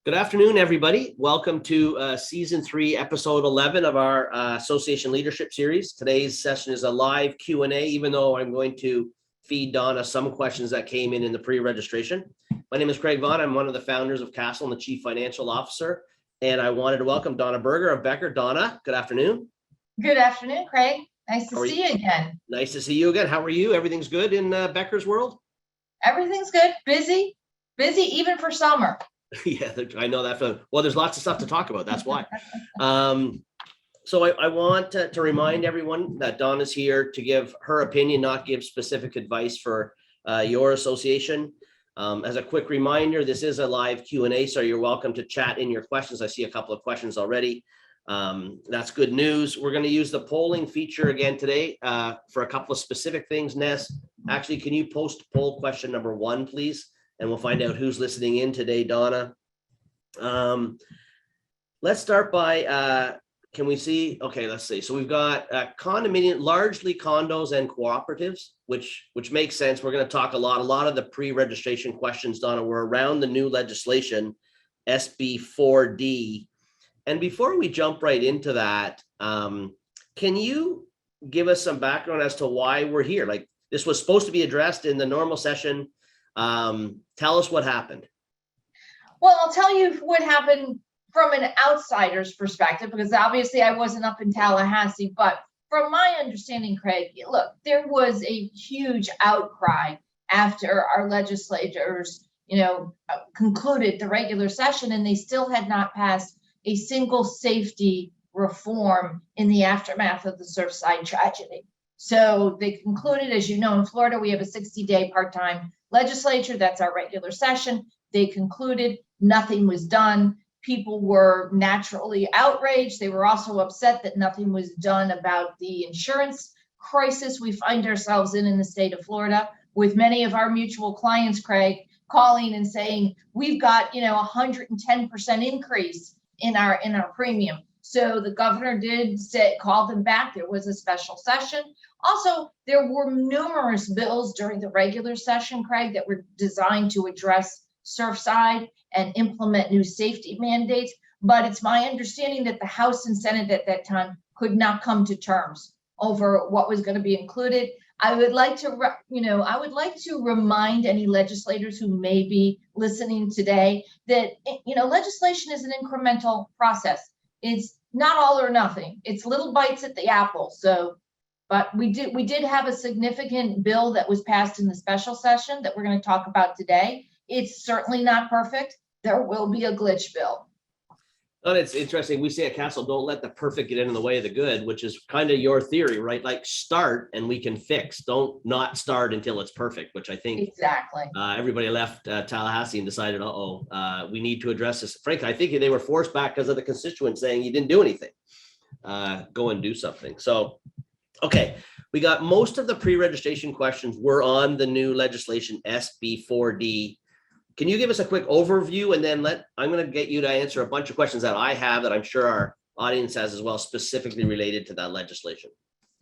Good afternoon, everybody. Welcome to Season 3, Episode 11 of our Association Leadership Series. Today's session is a live Q&A, even though I'm going to feed Donna some questions that came in the pre-registration. My name is Craig Vaughn. I'm one of the founders of Castle and the Chief Financial Officer. And I wanted to welcome Donna Berger of Becker. Donna, good afternoon. Good afternoon, Craig. Nice to see you again. Nice to see you again. How are you? Everything's good in Becker's world? Everything's good. Busy even for summer. Yeah, I know that. Well, there's lots of stuff to talk about. That's why. So I want to remind everyone that Donna's here to give her opinion, not give specific advice for your association. As a quick reminder, this is a live Q&A, so you're welcome to chat in your questions. I see a couple of questions already. That's good news. We're going to use the polling feature again today for a couple of specific things. Ness, actually, can you post poll question number 1, please? And we'll find out who's listening in today, Donna. Let's start by, can we see? Okay, let's see. So we've got condominium, largely condos and cooperatives, which makes sense. We're going to talk a lot of the pre-registration questions, Donna, were around the new legislation, SB 4D. And before we jump right into that, can you give us some background as to why we're here? Like, this was supposed to be addressed in the normal session. Tell us what happened. Well, I'll tell you what happened from an outsider's perspective, because obviously I wasn't up in Tallahassee, but from my understanding, Craig, look, there was a huge outcry after our legislators, concluded the regular session, and they still had not passed a single safety reform in the aftermath of the Surfside tragedy. So they concluded, as you know, in Florida, we have a 60-day part-time legislature. That's our regular session. They concluded, nothing was done. People were naturally outraged. They were also upset that nothing was done about the insurance crisis we find ourselves in the state of Florida, with many of our mutual clients, Craig, calling and saying, we've got, 110% increase in our premium. So the governor did call them back. There was a special session. Also, there were numerous bills during the regular session, Craig, that were designed to address Surfside and implement new safety mandates. But it's my understanding that the House and Senate at that time could not come to terms over what was going to be included. I would like to remind any legislators who may be listening today that, legislation is an incremental process. It's not all or nothing. It's little bites at the apple. So, but we did have a significant bill that was passed in the special session that we're going to talk about today. It's certainly not perfect. There will be a glitch bill. And it's interesting. We say at Castle, don't let the perfect get in the way of the good, which is kind of your theory, right? Like, start and we can fix. Don't not start until it's perfect, which I think exactly. Everybody left Tallahassee and decided, we need to address this. Frankly, I think they were forced back because of the constituents saying you didn't do anything. Go and do something. So, okay, we got most of the pre-registration questions were on the new legislation, SB 4D. Can you give us a quick overview, and then I'm going to get you to answer a bunch of questions that I have that I'm sure our audience has as well, specifically related to that legislation.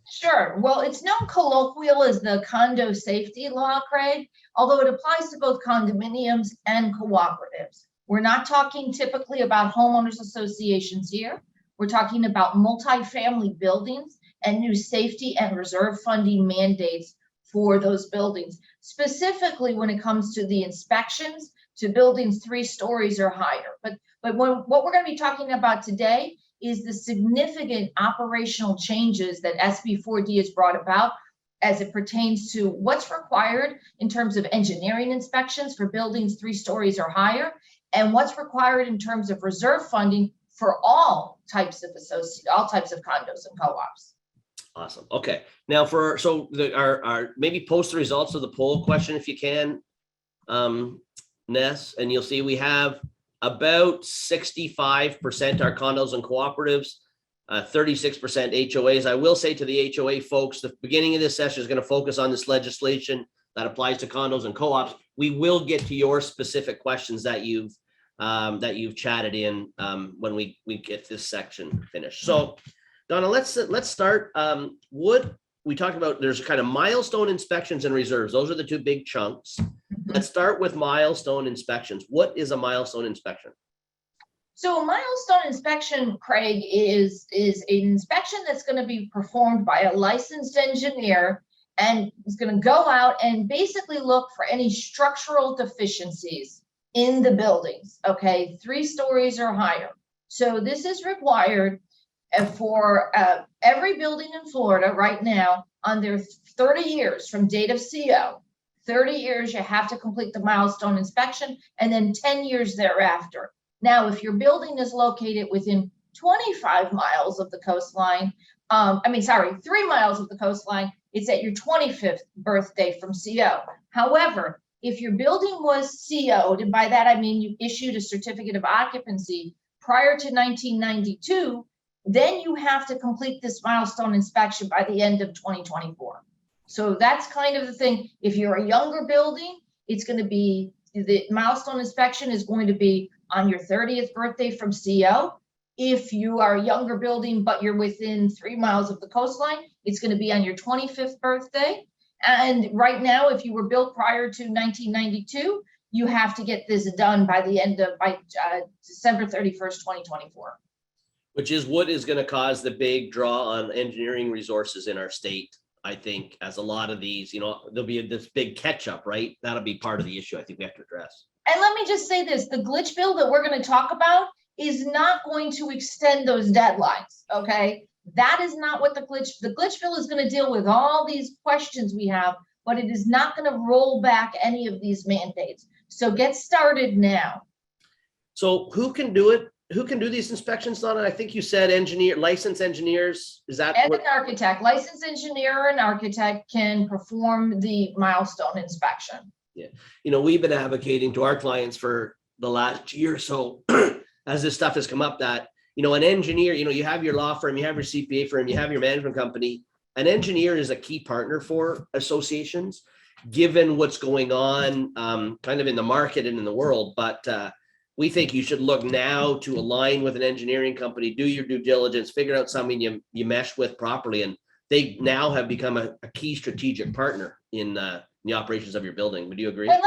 Sure. Well, it's known colloquial as the Condo Safety Law, Craig, although it applies to both condominiums and cooperatives. We're not talking typically about homeowners associations here. We're talking about multifamily buildings and new safety and reserve funding mandates for those buildings, specifically when it comes to the inspections to buildings 3 stories or higher. But what we're going to be talking about today is the significant operational changes that SB 4D has brought about as it pertains to what's required in terms of engineering inspections for buildings 3 stories or higher, and what's required in terms of reserve funding for all types of condos and co-ops. Awesome. Okay. Now maybe post the results of the poll question if you can, Ness, and you'll see we have about 65% are condos and cooperatives, 36% HOAs. I will say to the HOA folks, the beginning of this session is going to focus on this legislation that applies to condos and co-ops. We will get to your specific questions that you've chatted in when we get this section finished. So, Donna, let's start. What we talked about, there's kind of milestone inspections and reserves. Those are the 2 big chunks. Let's start with milestone inspections. What is a milestone inspection? So a milestone inspection, Craig, is an inspection that's going to be performed by a licensed engineer, and is going to go out and basically look for any structural deficiencies in the buildings, okay, 3 stories or higher. So this is required for every building in Florida right now on their 30 years from date of CO. 30 years, you have to complete the milestone inspection, and then 10 years thereafter. Now, if your building is located within 25 miles of the coastline, 3 miles of the coastline, it's at your 25th birthday from CO. However, if your building was CO'd, and by that I mean you issued a certificate of occupancy prior to 1992, then you have to complete this milestone inspection by the end of 2024. So that's kind of the thing. If you're a younger building, it's going to be, the milestone inspection is going to be on your 30th birthday from CO. If you are a younger building, but you're within 3 miles of the coastline, it's going to be on your 25th birthday. And right now, if you were built prior to 1992, you have to get this done by December 31st, 2024. Which is what is going to cause the big draw on engineering resources in our state, I think, as a lot of these, there'll be this big catch up, right? That'll be part of the issue I think we have to address. And let me just say this, the glitch bill that we're going to talk about is not going to extend those deadlines, okay? That is not what the glitch bill is going to deal with all these questions we have, but it is not going to roll back any of these mandates. So get started now. So who can do it? Who can do these inspections, Donna? I think you said licensed engineers. Is that an architect, licensed engineer or an architect can perform the milestone inspection. Yeah. We've been advocating to our clients for the last year or so as this stuff has come up that, an engineer, you have your law firm, you have your CPA firm, you have your management company. An engineer is a key partner for associations, given what's going on kind of in the market and in the world. But we think you should look now to align with an engineering company, do your due diligence, figure out something you mesh with properly. And they now have become a key strategic partner in the operations of your building. Would you agree? And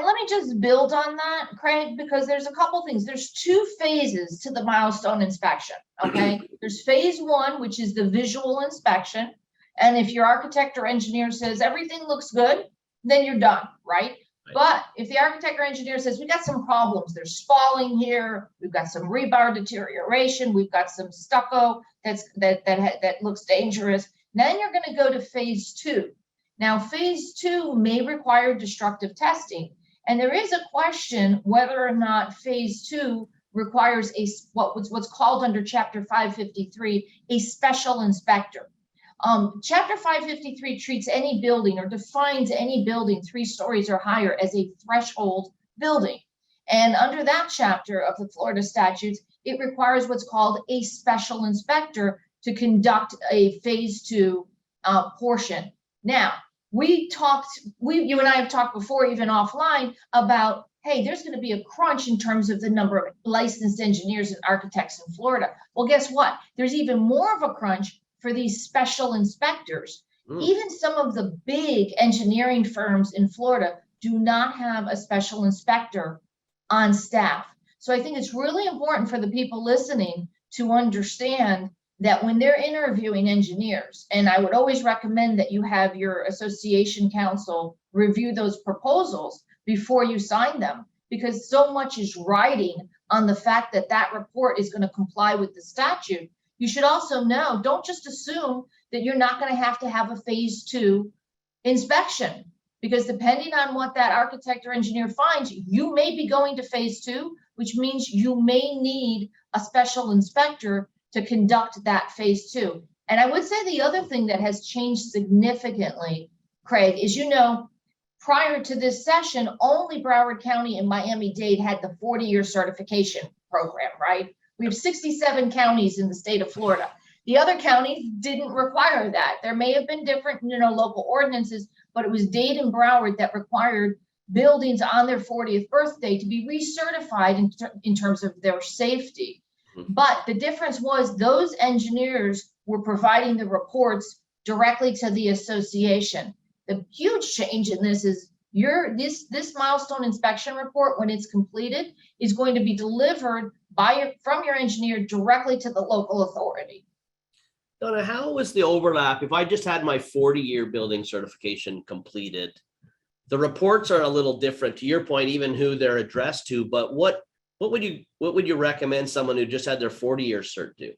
let me just build on that, Craig, because there's a couple things. There's 2 phases to the milestone inspection, okay? There's phase 1, which is the visual inspection. And if your architect or engineer says everything looks good, then you're done, right? But if the architect or engineer says, we got some problems, there's spalling here, we've got some rebar deterioration, we've got some stucco that looks dangerous, then you're going to go to phase 2. Now, phase 2 may require destructive testing. And there is a question whether or not phase 2 requires what's called under Chapter 553, a special inspector. Chapter 553 treats any building or defines any building 3 stories or higher as a threshold building. And under that chapter of the Florida statutes, it requires what's called a special inspector to conduct a phase 2 portion. Now, you and I have talked before, even offline, about, hey, there's going to be a crunch in terms of the number of licensed engineers and architects in Florida. Well, guess what? There's even more of a crunch for these special inspectors. Even some of the big engineering firms in Florida do not have a special inspector on staff. So I think it's really important for the people listening to understand that when they're interviewing engineers, and I would always recommend that you have your association counsel review those proposals before you sign them, because so much is riding on the fact that that report is going to comply with the statute. You should also know, don't just assume that you're not going to have a phase 2 inspection, because depending on what that architect or engineer finds, you may be going to phase 2, which means you may need a special inspector to conduct that phase 2. And I would say the other thing that has changed significantly, Craig, is, prior to this session, only Broward County and Miami-Dade had the 40-year certification program, right? We have 67 counties in the state of Florida. The other counties didn't require that. There may have been different, local ordinances, but it was Dade and Broward that required buildings on their 40th birthday to be recertified in terms of their safety. But the difference was those engineers were providing the reports directly to the association. The huge change in this is this milestone inspection report, when it's completed, is going to be delivered from your engineer directly to the local authority. Donna, how is the overlap? If I just had my 40-year building certification completed, the reports are a little different, to your point, even who they're addressed to, but what would you recommend someone who just had their 40-year cert do?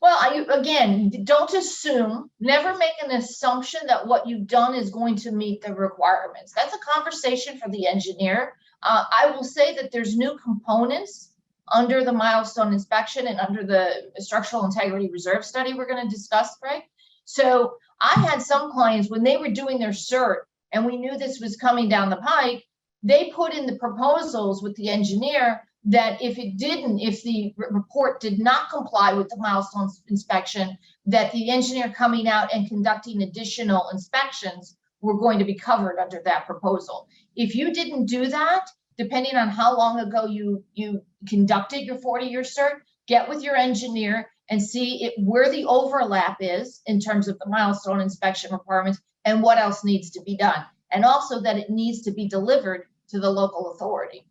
Well, again, don't assume, never make an assumption that what you've done is going to meet the requirements. That's a conversation for the engineer. I will say that there's new components under the milestone inspection and under the structural integrity reserve study we're going to discuss, Craig. So I had some clients, when they were doing their cert and we knew this was coming down the pike, they put in the proposals with the engineer that if the report did not comply with the milestone inspection, that the engineer coming out and conducting additional inspections were going to be covered under that proposal. If you didn't do that, depending on how long ago you conducted your 40-year cert, get with your engineer and see where the overlap is in terms of the milestone inspection requirements and what else needs to be done. And also that it needs to be delivered to the local authority.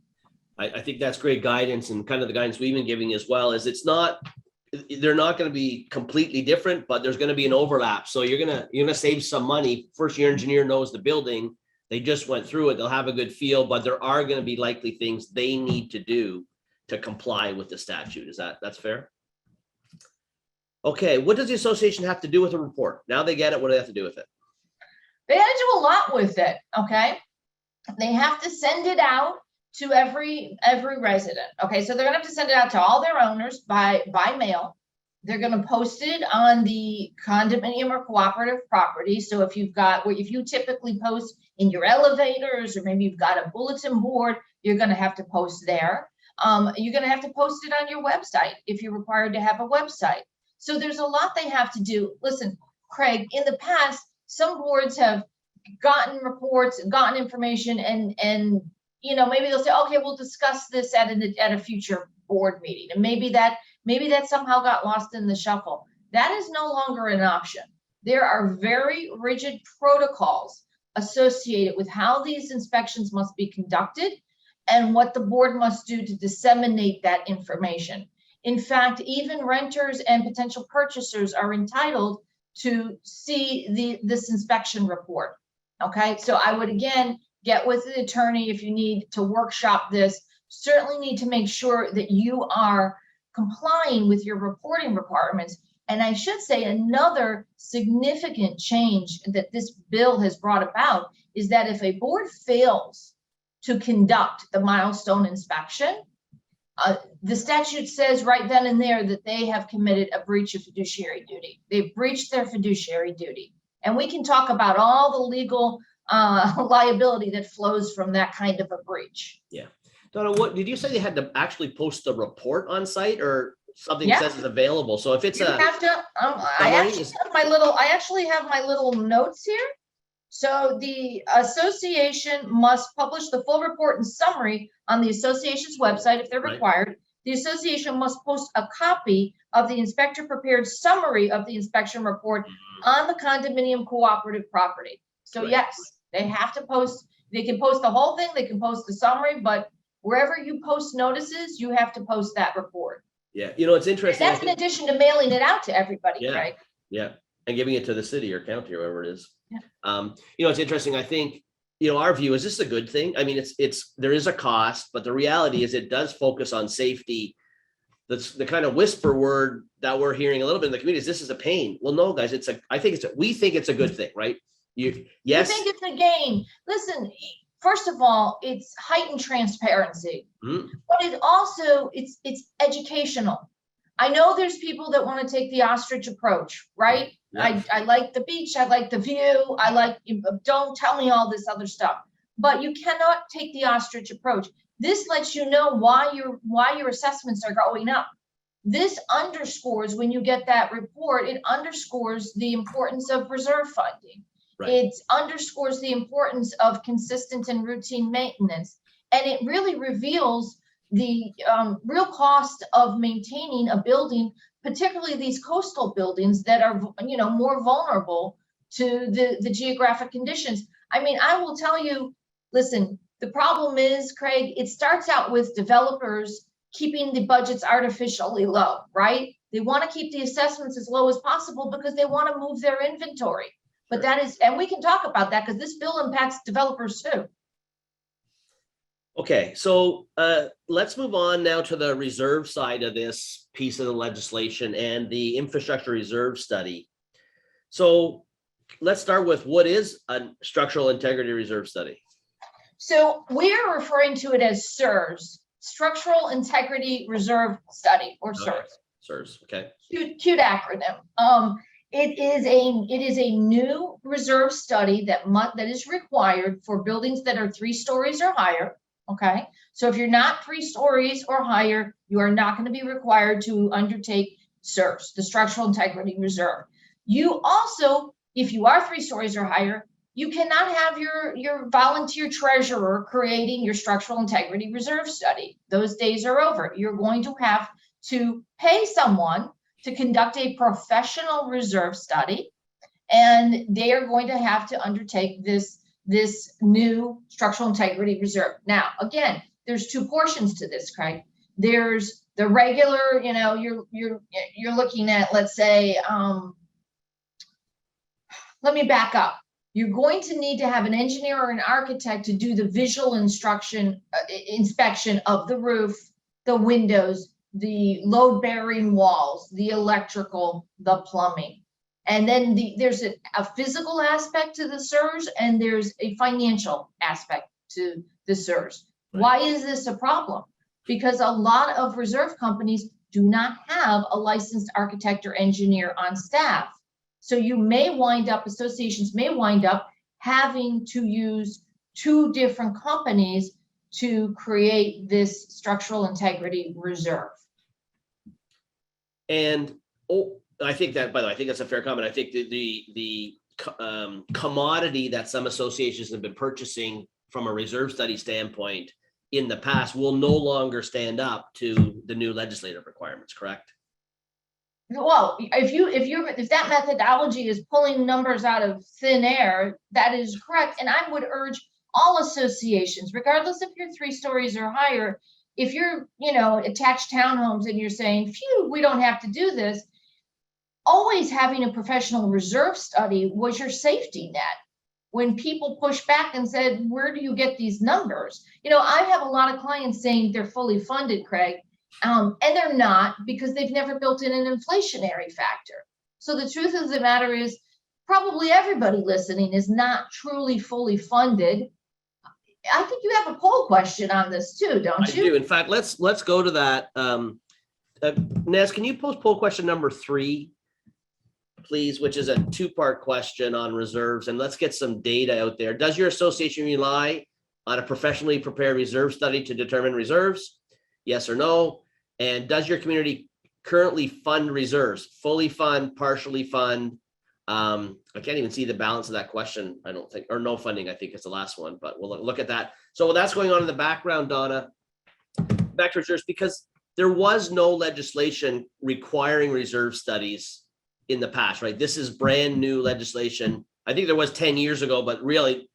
I think that's great guidance, and kind of the guidance we've been giving as well is they're not going to be completely different, but there's going to be an overlap. So you're going to save some money. First, your engineer knows the building. They just went through it. They'll have a good feel, but there are going to be likely things they need to do to comply with the statute. That's fair? Okay. What does the association have to do with the report? Now they get it. What do they have to do with it? They have to do a lot with it. Okay. They have to send it out to every resident. Okay, so they're gonna have to send it out to all their owners by mail. They're gonna post it on the condominium or cooperative property. So if you typically post in your elevators, or maybe you've got a bulletin board, you're gonna have to post there. You're gonna have to post it on your website if you're required to have a website. So there's a lot they have to do. Listen, Craig, in the past, some boards have gotten reports and gotten information and maybe they'll say, okay, we'll discuss this at a future board meeting. And maybe that somehow got lost in the shuffle. That is no longer an option. There are very rigid protocols associated with how these inspections must be conducted and what the board must do to disseminate that information. In fact, even renters and potential purchasers are entitled to see this inspection report. Okay, so I would again get with the attorney if you need to workshop this. Certainly need to make sure that you are complying with your reporting requirements. And I should say another significant change that this bill has brought about is that if a board fails to conduct the milestone inspection, the statute says right then and there that they have committed a breach of fiduciary duty. They've breached their fiduciary duty. And we can talk about all the legal liability that flows from that kind of a breach. Yeah. Donna, what did you say they had to actually post the report on site, or something Yeah. says it's available? So if it's You have to, I actually have my little notes here. So the association must publish the full report and summary on the association's website if they're Right. required. The association must post a copy of the inspector prepared summary of the inspection report on the condominium cooperative property. So Right. yes, they have to post, they can post the whole thing, they can post the summary, but wherever you post notices, you have to post that report. Yeah, it's And interesting. that's in addition to mailing it out to everybody, Yeah. right? Yeah, and giving it to the city or county or wherever it is. Yeah. It's interesting. I think, our view is this is a good thing. I mean, there is a cost, but the reality is it does focus on safety. That's the kind of whisper word that we're hearing a little bit in the community is this is a pain. Well, no, guys, we think it's a good thing, right? Yes. You think it's a gain. Listen, first of all, it's heightened transparency, but it's educational. I know there's people that want to take the ostrich approach, right? Yeah. I like the beach. I like the view. Don't tell me all this other stuff, but you cannot take the ostrich approach. This lets you know why your assessments are going up. This underscores, when you get that report, it underscores the importance of reserve funding. Right. It underscores the importance of consistent and routine maintenance. And it really reveals the real cost of maintaining a building, particularly these coastal buildings that are, more vulnerable to the geographic conditions. I mean, I will tell you, listen, the problem is, Craig, it starts out with developers keeping the budgets artificially low, right? They want to keep the assessments as low as possible because they want to move their inventory. But that is, and we can talk about that because this bill impacts developers too. Okay, so let's move on now to the reserve side of this piece of the legislation and the infrastructure reserve study. So let's start with, what is a structural integrity reserve study? So we're referring to it as SIRS, Structural Integrity Reserve Study, or SIRS. SIRS, okay. Cute acronym. It is a new reserve study that is required for buildings that are 3 stories or higher. Okay, so if you're not 3 stories or higher, you are not going to be required to undertake SIRS, the Structural Integrity Reserve. You also, if you are 3 stories or higher, you cannot have your volunteer treasurer creating your Structural Integrity Reserve study. Those days are over. You're going to have to pay someone to conduct a professional reserve study, and they are going to have to undertake this new structural integrity reserve. Now, again, there's 2 portions to this, Craig. There's the regular, you're looking at, let's say, let me back up. You're going to need to have an engineer or an architect to do the visual inspection of the roof, the windows, the load-bearing walls, the electrical, the plumbing. And then there's a physical aspect to the SIRS, and there's a financial aspect to the SIRS. Right. Why is this a problem? Because a lot of reserve companies do not have a licensed architect or engineer on staff. So associations may wind up having to use 2 different companies to create this structural integrity reserve. And I think that, by the way, I think that's a fair comment. I think the commodity that some associations have been purchasing from a reserve study standpoint in the past will no longer stand up to the new legislative requirements, correct? Well, if that methodology is pulling numbers out of thin air, that is correct. And I would urge all associations, regardless if you're 3 stories or higher, if you're, attached townhomes and you're saying, phew, we don't have to do this, always having a professional reserve study was your safety net. When people pushed back and said, where do you get these numbers? I have a lot of clients saying they're fully funded, Craig, and they're not, because they've never built in an inflationary factor. So the truth of the matter is, probably everybody listening is not truly fully funded. I think you have a poll question on this too, don't you? I do. In fact, let's go to that. Nez, can you post poll question number 3, please, which is a 2-part question on reserves, and let's get some data out there. Does your association rely on a professionally prepared reserve study to determine reserves? Yes or no? And does your community currently fund reserves? Fully fund, partially fund? I can't even see the balance of that question, I don't think, or no funding, I think it's the last one, but we'll look at that. So that's going on in the background, Donna. Back to reserves, because there was no legislation requiring reserve studies in the past, right? This is brand new legislation. I think there was 10 years ago, but really,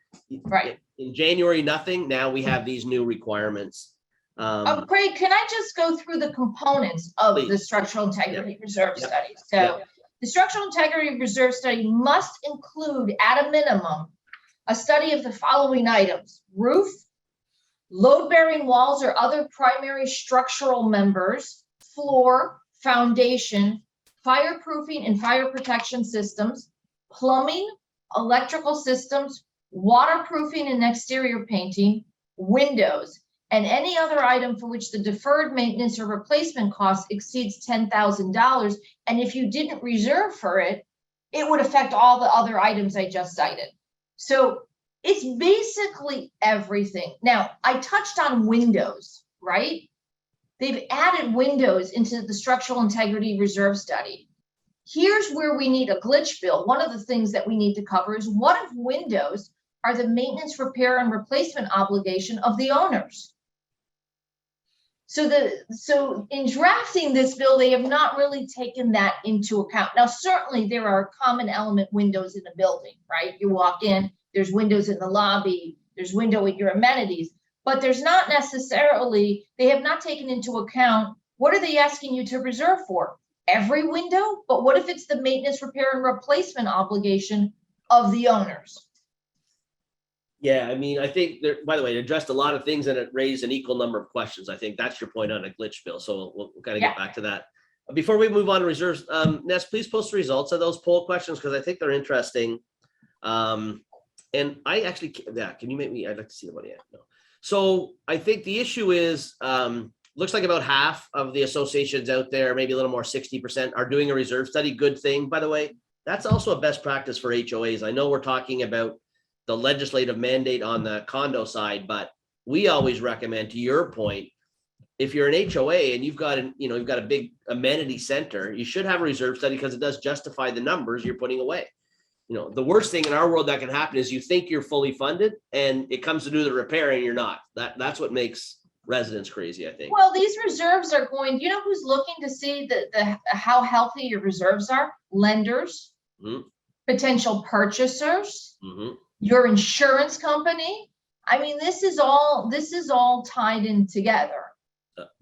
right, in January, nothing. Now we have these new requirements. Craig, can I just go through the components of please. The structural integrity reserve study? So the structural integrity reserve study must include, at a minimum, a study of the following items: roof, load-bearing walls or other primary structural members, floor, foundation, fireproofing and fire protection systems, plumbing, electrical systems, waterproofing and exterior painting, windows, and any other item for which the deferred maintenance or replacement cost exceeds $10,000. And if you didn't reserve for it, it would affect all the other items I just cited. So it's basically everything. Now, I touched on windows, right? They've added windows into the structural integrity reserve study. Here's where we need a glitch bill. One of the things that we need to cover is, what if windows are the repair and replacement obligation of the owners? So in drafting this bill, they have not really taken that into account. Now, certainly there are common element windows in a building, right? You walk in, there's windows in the lobby, there's window in your amenities, but there's not necessarily, they have not taken into account, what are they asking you to reserve for? Every window? But what if it's the maintenance, repair, and replacement obligation of the owners? Yeah, I mean, I think there, by the way, it addressed a lot of things and it raised an equal number of questions. I think that's your point on a glitch bill. So we'll kind of get back to that. Before we move on to reserves, Ness, please post the results of those poll questions because I think they're interesting. And I actually, yeah, can you make me, I'd like to see the one. Yeah, no. So I think the issue is, looks like about half of the associations out there, maybe a little more, 60% are doing a reserve study. Good thing, by the way. That's also a best practice for HOAs. I know we're talking about the legislative mandate on the condo side, but we always recommend, to your point, if you're an HOA and you've got you've got a big amenity center, you should have a reserve study because it does justify the numbers you're putting away. The worst thing in our world that can happen is you think you're fully funded and it comes to do the repair and you're not. That's what makes residents crazy, I think. Well, these reserves are going, who's looking to see the how healthy your reserves are? Lenders, potential purchasers, your insurance company. I mean, this is all tied in together.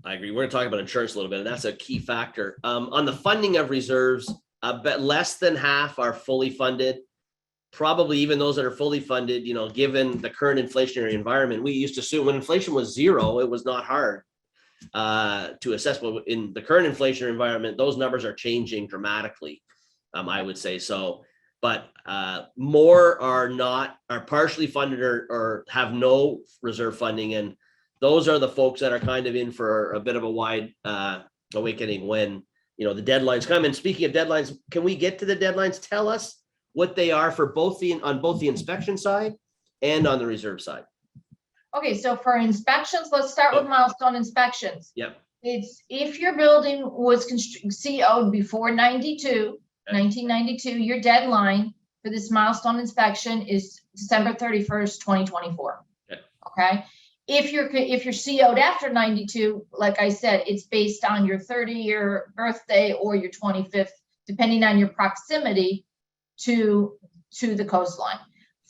I agree. We're going to talk about insurance a little bit, and that's a key factor. On the funding of reserves, but less than half are fully funded. Probably even those that are fully funded, given the current inflationary environment, we used to assume when inflation was zero, it was not hard to assess. But in the current inflationary environment, those numbers are changing dramatically. I would say so. But more are partially funded or have no reserve funding. And those are the folks that are kind of in for a bit of a wide awakening when, the deadlines come. And speaking of deadlines, can we get to the deadlines? Tell us what they are for on both the inspection side and on the reserve side. Okay, so for inspections, let's start with milestone inspections. Yep. It's if your building was CO'd before 1992, your deadline for this milestone inspection is December 31st, 2024. Okay. If you're CO'd after 92, like I said, it's based on your 30-year birthday or your 25th, depending on your proximity to the coastline.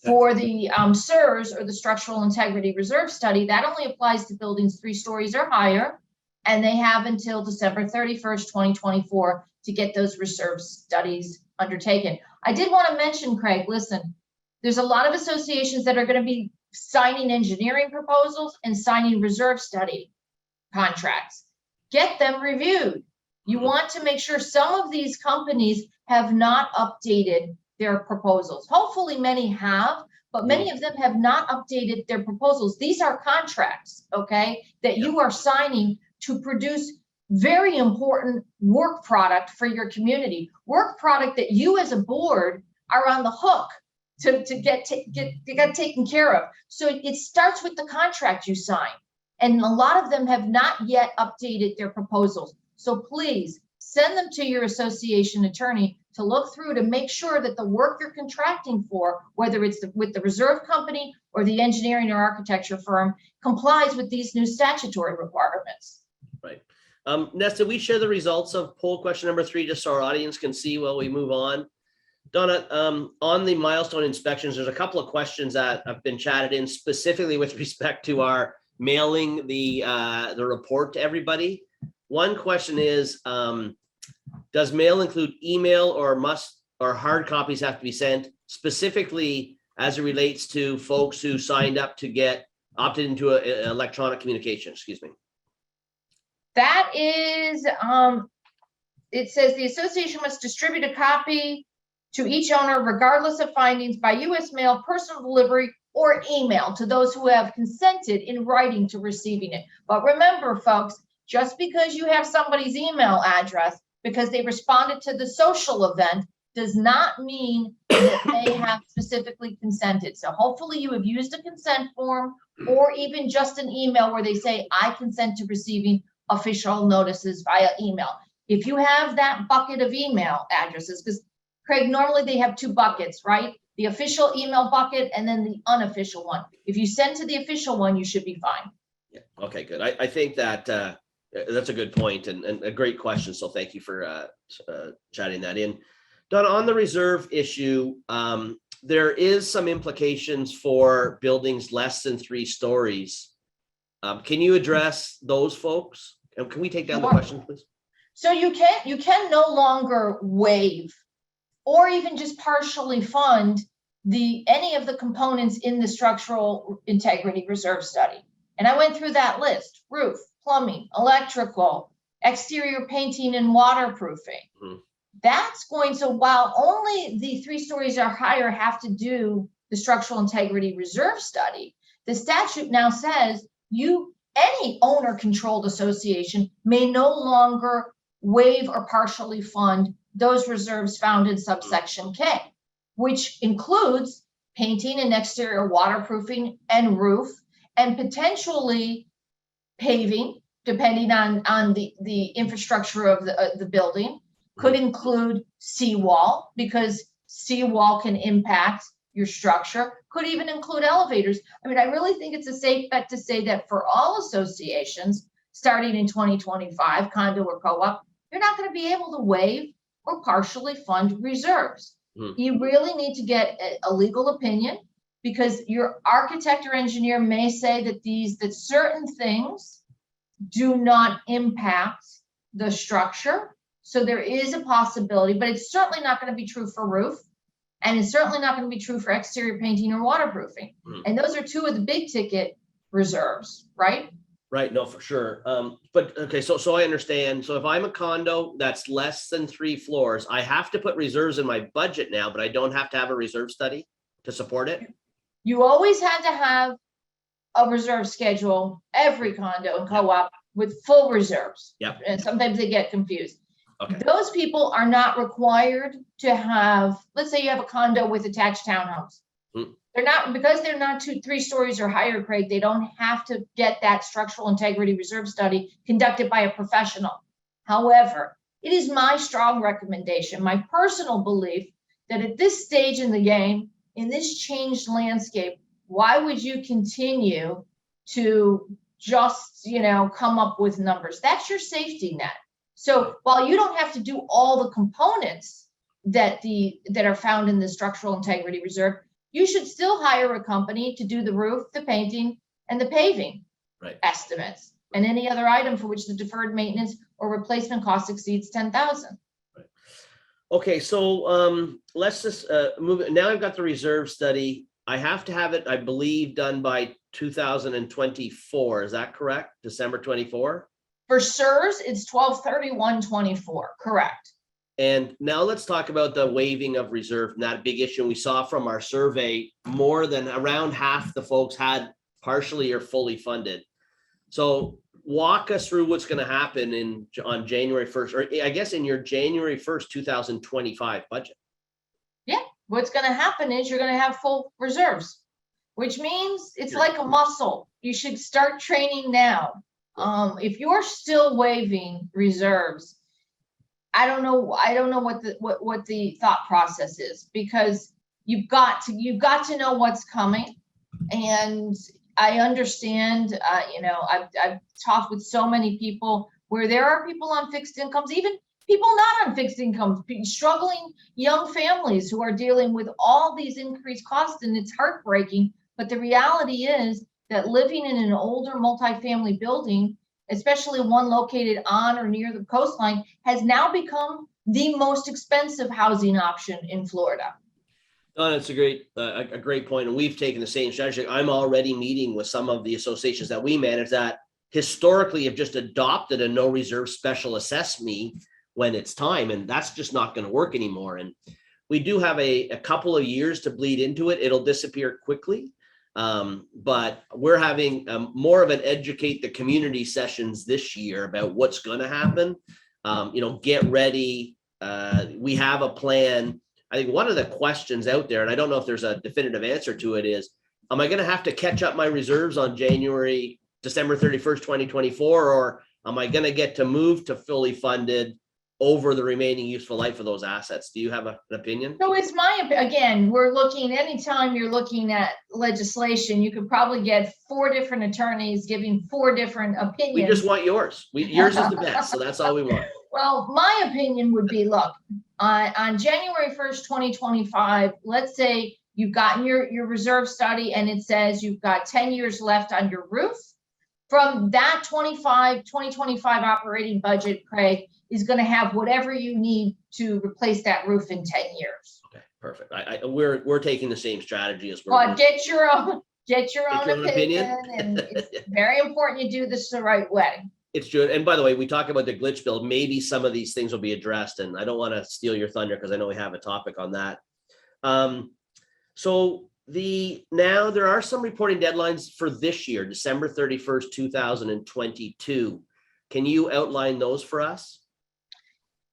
For the SIRS, or the Structural Integrity Reserve Study, that only applies to buildings 3 stories or higher, and they have until December 31st, 2024 to get those reserve studies undertaken. I did want to mention, Craig, listen, there's a lot of associations that are going to be signing engineering proposals and signing reserve study contracts. Get them reviewed. You want to make sure some of these companies have not updated their proposals. Hopefully many have, but many of them have not updated their proposals. These are contracts, okay, that you are signing to produce very important work product for your community, work product that you as a board are on the hook to get taken care of. So it starts with the contract you sign. And a lot of them have not yet updated their proposals. So please send them to your association attorney to look through to make sure that the work you're contracting for, whether it's with the reserve company or the engineering or architecture firm, complies with these new statutory requirements. Right. Ness, did we share the results of poll question number 3 just so our audience can see while we move on? Donna, on the milestone inspections, there's a couple of questions that have been chatted in specifically with respect to our mailing the report to everybody. One question is, does mail include email or hard copies have to be sent, specifically as it relates to folks who signed up to get opted into electronic communication? Excuse me. That is, it says the association must distribute a copy to each owner regardless of findings by U.S. mail, personal delivery, or email to those who have consented in writing to receiving it. But remember, folks, just because you have somebody's email address because they responded to the social event does not mean that they have specifically consented. So hopefully you have used a consent form or even just an email where they say, I consent to receiving official notices via email. If you have that bucket of email addresses, because Craig, normally they have 2 buckets, right? The official email bucket and then the unofficial one. If you send to the official one, you should be fine. Yeah. Okay, good. I think that that's a good point and a great question. So thank you for chatting that in. Donna, on the reserve issue, there is some implications for buildings less than 3 stories Can you address those folks? And can we take down the Sure. question, please? So you can no longer waive or even just partially fund any of the components in the structural integrity reserve study. And I went through that list: roof, plumbing, electrical, exterior painting, and waterproofing. Mhm. That's going, so while only the 3 stories or higher have to do the structural integrity reserve study, the statute now says any owner controlled association may no longer waive or partially fund those reserves found in subsection K, which includes painting and exterior waterproofing and roof, and potentially paving, depending on the infrastructure of the building. Could include seawall, because seawall can impact your structure. Could even include elevators. I mean, I really think it's a safe bet to say that for all associations starting in 2025, condo or co-op, you're not going to be able to waive or partially fund reserves. You really need to get a legal opinion, because your architect or engineer may say that certain things do not impact the structure. So there is a possibility, but it's certainly not going to be true for roof, and it's certainly not going to be true for exterior painting or waterproofing. And those are 2 of the big ticket reserves, right? Right, no, for sure. But okay, so I understand. So if I'm a condo that's less than 3 floors, I have to put reserves in my budget now, but I don't have to have a reserve study to support it? You always had to have a reserve schedule, every condo and co-op, with full reserves. Yep. And sometimes they get confused. Okay. Those people are not required to have, let's say you have a condo with attached townhomes. They're not, because they're not 2-3 stories or higher, Craig, they don't have to get that structural integrity reserve study conducted by a professional. However, it is my strong recommendation, my personal belief, that at this stage in the game, in this changed landscape, why would you continue to just, come up with numbers? That's your safety net. So while you don't have to do all the components that are found in the structural integrity reserve, you should still hire a company to do the roof, the painting, and the paving estimates, and any other item for which the deferred maintenance or replacement cost exceeds $10,000. Right. Okay, so let's just move it. Now I've got the reserve study. I have to have it, I believe, done by 2024. Is that correct? December 24? For SERS, it's 12/31/24, correct. And now let's talk about the waiving of reserve, and that big issue we saw from our survey. More than around half the folks had partially or fully funded. So walk us through what's going to happen on January 1st, or I guess in your January 1st, 2025 budget. Yeah, what's going to happen is you're going to have full reserves, which means it's like a muscle. You should start training now. If you're still waiving reserves, I don't know what the thought process is, because you've got to know what's coming. And I understand, I've talked with so many people where there are people on fixed incomes, even people not on fixed incomes, struggling young families who are dealing with all these increased costs, and it's heartbreaking. But the reality is that living in an older multifamily building, especially one located on or near the coastline, has now become the most expensive housing option in Florida. Oh, that's a great point. And we've taken the same strategy. I'm already meeting with some of the associations that we manage that historically have just adopted a no reserve special assess me when it's time. And that's just not going to work anymore. And we do have a couple of years to bleed into it. It'll disappear quickly. But we're having more of an educate the community sessions this year about what's going to happen. Get ready. We have a plan. I think one of the questions out there, and I don't know if there's a definitive answer to it, is, am I going to have to catch up my reserves on December 31st, 2024, or am I going to get to move to fully funded over the remaining useful life of those assets? Do you have an opinion? So it's again, we're looking, anytime you're looking at legislation, you could probably get 4 different attorneys giving 4 different opinions. We just want yours. Yours is the best. So that's all we want. Well, my opinion would be, look, on January 1st, 2025, let's say you've gotten your reserve study and it says you've got 10 years left on your roof, from that 2025 operating budget, Craig, is going to have whatever you need to replace that roof in 10 years. Okay, perfect. We're taking the same strategy as But get your own own opinion. and it's very important you do this the right way. It's true. And by the way, we talk about the glitch build. Maybe some of these things will be addressed, and I don't want to steal your thunder because I know we have a topic on that. So now there are some reporting deadlines for this year, December 31st, 2022. Can you outline those for us?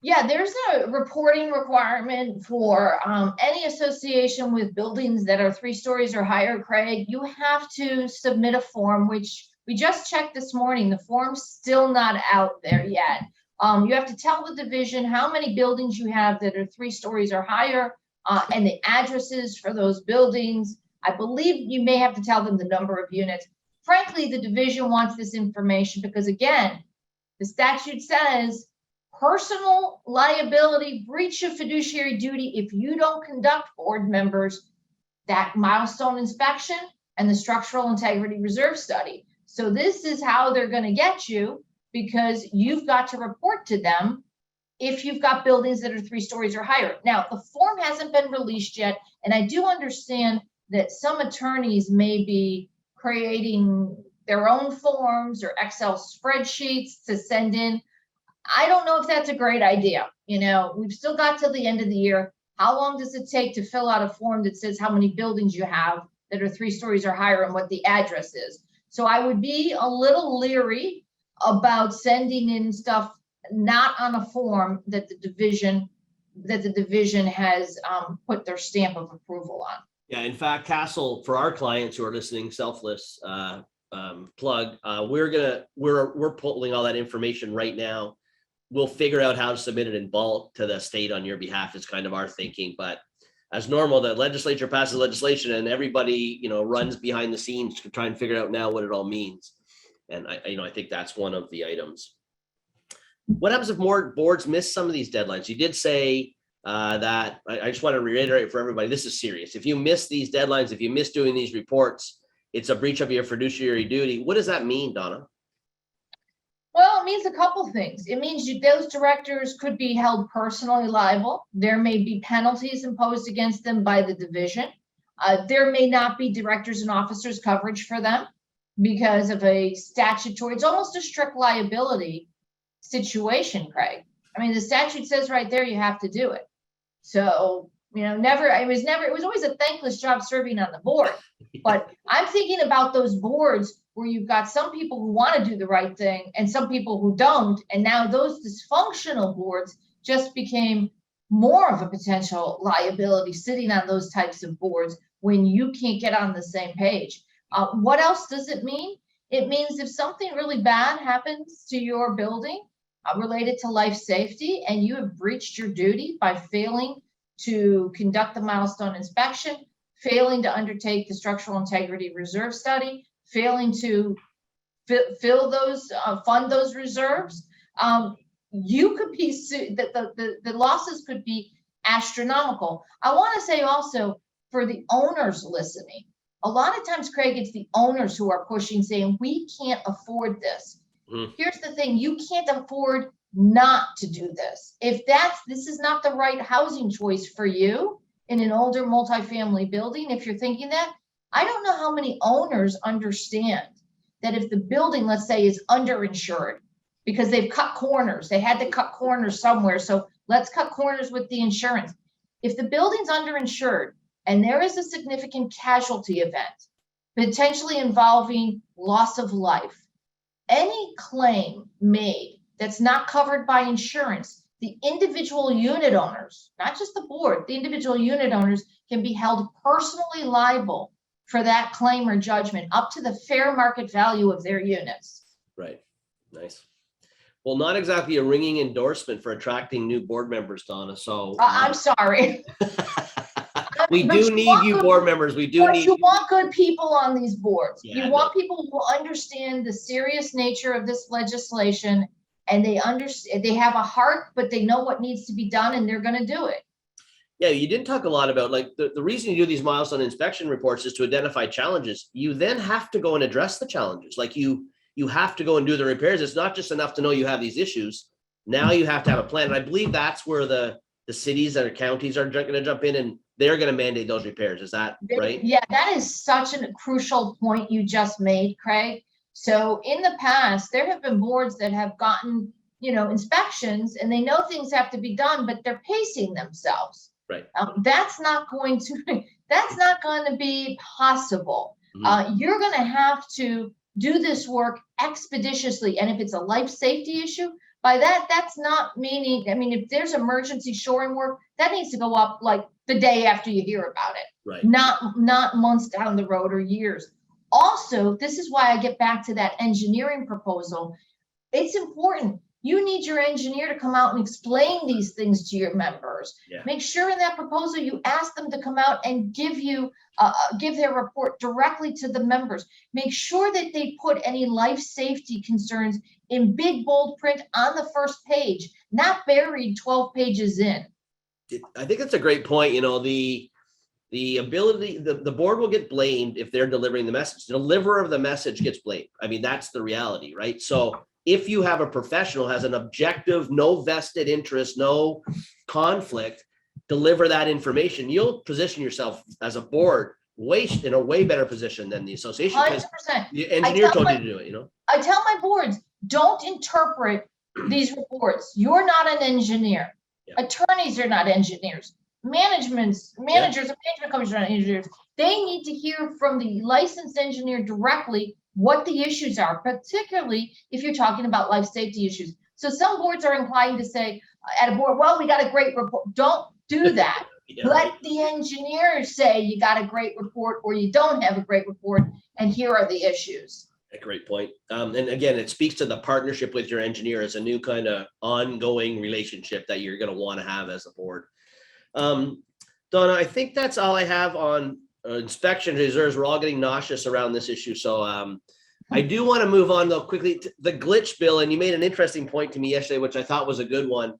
Yeah, there's a reporting requirement for any association with buildings that are 3 stories or higher, Craig. You have to submit a form, which we just checked this morning. The form's still not out there yet. You have to tell the division how many buildings you have that are 3 stories or higher, and the addresses for those buildings. I believe you may have to tell them the number of units. Frankly, the division wants this information because, again, the statute says personal liability, breach of fiduciary duty if you don't conduct, board members, that milestone inspection and the structural integrity reserve study. So this is how they're going to get you, because you've got to report to them if you've got buildings that are 3 stories or higher. Now, the form hasn't been released yet, and I do understand that some attorneys may be creating their own forms or Excel spreadsheets to send in. I don't know if that's a great idea. You know, we've still got till the end of the year. How long does it take to fill out a form that says how many buildings you have that are 3 stories or higher and what the address is? So I would be a little leery about sending in stuff not on a form that the division has put their stamp of approval on. Yeah, in fact, Castle, for our clients who are listening, selfless plug, we're pulling all that information right now. We'll figure out how to submit it in bulk to the state on your behalf is kind of our thinking. But as normal, the legislature passes legislation and everybody, runs behind the scenes to try and figure out now what it all means. And I think that's one of the items. What happens if more boards miss some of these deadlines? You did say that, I just want to reiterate for everybody, this is serious. If you miss these deadlines, if you miss doing these reports, it's a breach of your fiduciary duty. What does that mean, Donna? Well, it means a couple things. It means those directors could be held personally liable. There may be penalties imposed against them by the division. There may not be directors and officers coverage for them because of a statutory, it's almost a strict liability situation, Craig. I mean, the statute says right there, you have to do it. So, it was always a thankless job serving on the board. But I'm thinking about those boards where you've got some people who want to do the right thing and some people who don't. And now those dysfunctional boards just became more of a potential liability sitting on those types of boards when you can't get on the same page. What else does it mean? It means if something really bad happens to your building related to life safety and you have breached your duty by failing to conduct the milestone inspection, failing to undertake the structural integrity reserve study, failing to fund those reserves, you could be sued. The losses could be astronomical. I want to say also for the owners listening, a lot of times, Craig, it's the owners who are pushing, saying we can't afford this. Here's the thing: you can't afford not to do this. If this is not the right housing choice for you in an older multifamily building, if you're thinking that, I don't know how many owners understand that if the building, let's say, is underinsured because they've cut corners, they had to cut corners somewhere, so let's cut corners with the insurance. If the building's underinsured and there is a significant casualty event, potentially involving loss of life, any claim made that's not covered by insurance, the individual unit owners, not just the board, the individual unit owners can be held personally liable for that claim or judgment up to the fair market value of their units. Right. Nice. Well, not exactly a ringing endorsement for attracting new board members, Donna. So I'm sorry. We do need you board members. We do need. You want good people on these boards. Yeah, you want people who understand the serious nature of this legislation, and they understand. They have a heart, but they know what needs to be done, and they're going to do it. Yeah, you didn't talk a lot about the reason you do these milestone inspection reports is to identify challenges. You then have to go and address the challenges. Like you you have to go and do the repairs. It's not just enough to know you have these issues. Now you have to have a plan. And I believe that's where the cities or counties are going to jump in, and they're going to mandate those repairs. Is that right? Yeah, that is such a crucial point you just made, Craig. So in the past, there have been boards that have gotten, inspections, and they know things have to be done, but they're pacing themselves. Right. That's not going to be possible. You're going to have to do this work expeditiously. And if it's a life safety issue, by that's not meaning, if there's emergency shoring work, that needs to go up like the day after you hear about it, right? Not months down the road or years. Also, this is why I get back to that engineering proposal. It's important. You need your engineer to come out and explain these things to your members. Yeah. Make sure in that proposal you ask them to come out and give their report directly to the members. Make sure that they put any life safety concerns in big bold print on the first page, not buried 12 pages in. I think that's a great point. The ability, the board will get blamed if they're delivering the message. The deliverer of the message gets blamed. That's the reality, right? So if you have a professional has an objective, no vested interest, no conflict, deliver that information, you'll position yourself as a board in a way better position than the association, because 100%. the engineer told you to do it. I tell my boards, don't interpret these reports. You're not an engineer. Yeah. Attorneys are not engineers. Managers and management companies are not engineers. They need to hear from the licensed engineer directly what the issues are, particularly if you're talking about life safety issues. So some boards are inclined to say at a board, well, we got a great report. Don't do that. Yeah, let the engineer say you got a great report or you don't have a great report, and here are the issues. A great point. And again, it speaks to the partnership with your engineer as a new kind of ongoing relationship that you're going to want to have as a board. Donna, I think that's all I have on inspection reserves. We're all getting nauseous around this issue. So I do want to move on though quickly to the glitch bill. And you made an interesting point to me yesterday, which I thought was a good one.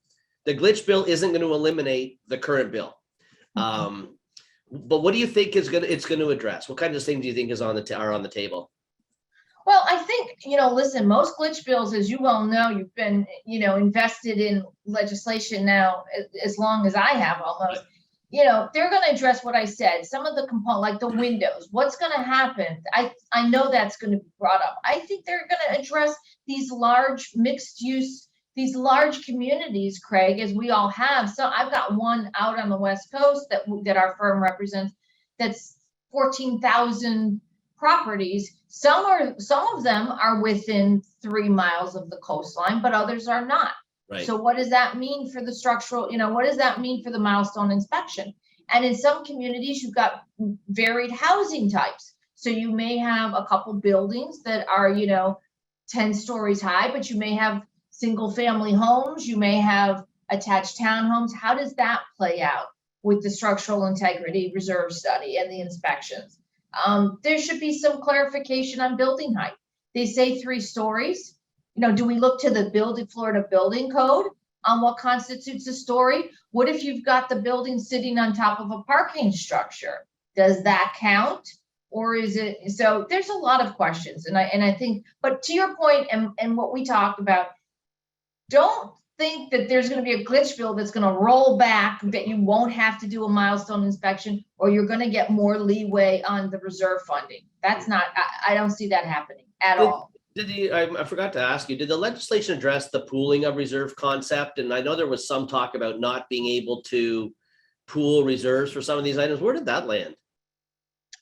The glitch bill isn't going to eliminate the current bill. But what do you think it's going to address? What kinds of things do you think are on the table? Well, I think, listen, most glitch bills, as you well know, you've been, invested in legislation now as long as I have almost, they're going to address what I said. Some of the components, like the windows, what's going to happen? I know that's going to be brought up. I think they're going to address these large mixed use, these large communities, Craig, as we all have. So I've got one out on the West Coast that our firm represents that's 14,000 properties. Some of them are within 3 miles of the coastline, but others are not. Right. So what does that mean for the structural, what does that mean for the milestone inspection? And in some communities, you've got varied housing types. So you may have a couple buildings that are, 10 stories high, but you may have single family homes, you may have attached townhomes. How does that play out with the structural integrity reserve study and the inspections? There should be some clarification on building height. They say 3 stories. Do we look to the Florida building code on what constitutes a story? What if you've got the building sitting on top of a parking structure? Does that count? Or is it? So there's a lot of questions. And I think, but to your point and what we talked about, don't think that there's going to be a glitch bill that's going to roll back, that you won't have to do a milestone inspection, or you're going to get more leeway on the reserve funding. That's not, I don't see that happening at all. I forgot to ask you, did the legislation address the pooling of reserve concept? And I know there was some talk about not being able to pool reserves for some of these items. Where did that land?